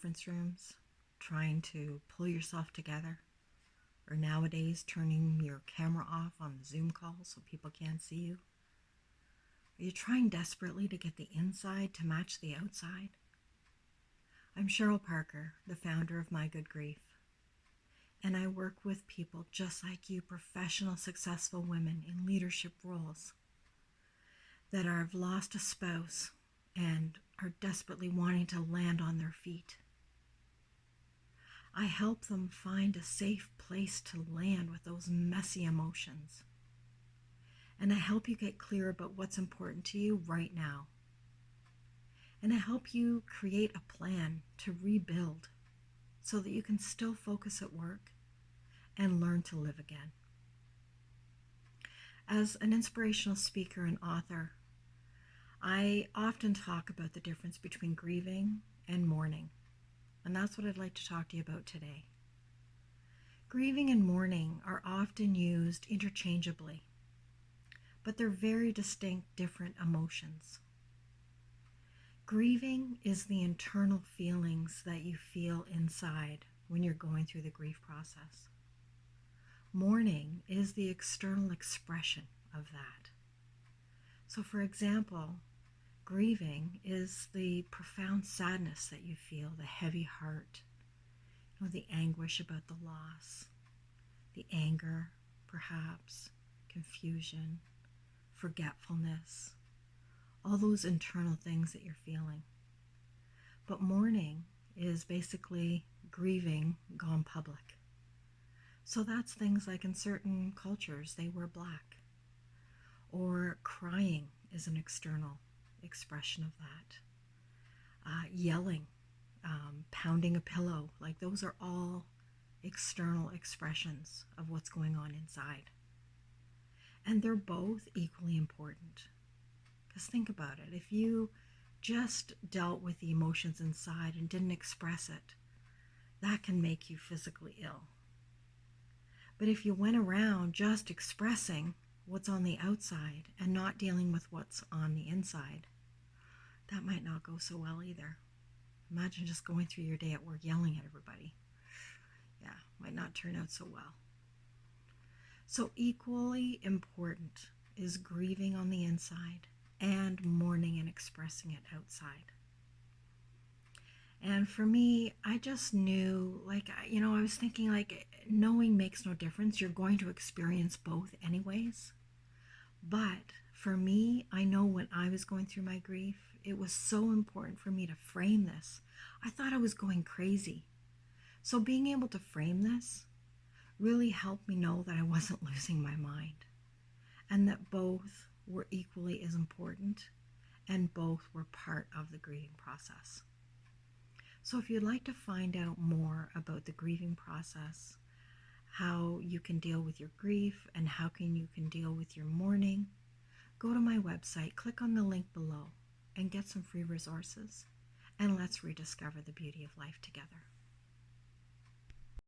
conference rooms trying to pull yourself together, or nowadays turning your camera off on the Zoom call so people can't see you? Are you trying desperately to get the inside to match the outside? I'm Cheryl Parker, the founder of My Good Grief, and I work with people just like you, professional, successful women in leadership roles that have lost a spouse and are desperately wanting to land on their feet. I help them find a safe place to land with those messy emotions. And I help you get clear about what's important to you right now. And I help you create a plan to rebuild so that you can still focus at work and learn to live again. As an inspirational speaker and author, I often talk about the difference between grieving and mourning. And that's what I'd like to talk to you about today. Grieving and mourning are often used interchangeably, but they're very distinct, different emotions. Grieving is the internal feelings that you feel inside when you're going through the grief process. Mourning is the external expression of that. So for example, grieving is the profound sadness that you feel, the heavy heart, the anguish about the loss, the anger, perhaps, confusion, forgetfulness, all those internal things that you're feeling. But mourning is basically grieving gone public. So that's things like in certain cultures, they wear black. Or crying is an external expression of that. Yelling, pounding a pillow, like those are all external expressions of what's going on inside. And they're both equally important. Because think about it, if you just dealt with the emotions inside and didn't express it, that can make you physically ill. But if you went around just expressing what's on the outside and not dealing with what's on the inside, that might not go so well either. Imagine just going through your day at work yelling at everybody. Yeah, might not turn out so well. So equally important is grieving on the inside and mourning and expressing it outside. And for me, I just knew, I was thinking knowing makes no difference. You're going to experience both anyways. But for me, I know when I was going through my grief, it was so important for me to frame this. I thought I was going crazy. So being able to frame this really helped me know that I wasn't losing my mind and that both were equally as important and both were part of the grieving process. So if you'd like to find out more about the grieving process, how you can deal with your grief and how you can deal with your mourning, go to my website, click on the link below, and get some free resources. And let's rediscover the beauty of life together.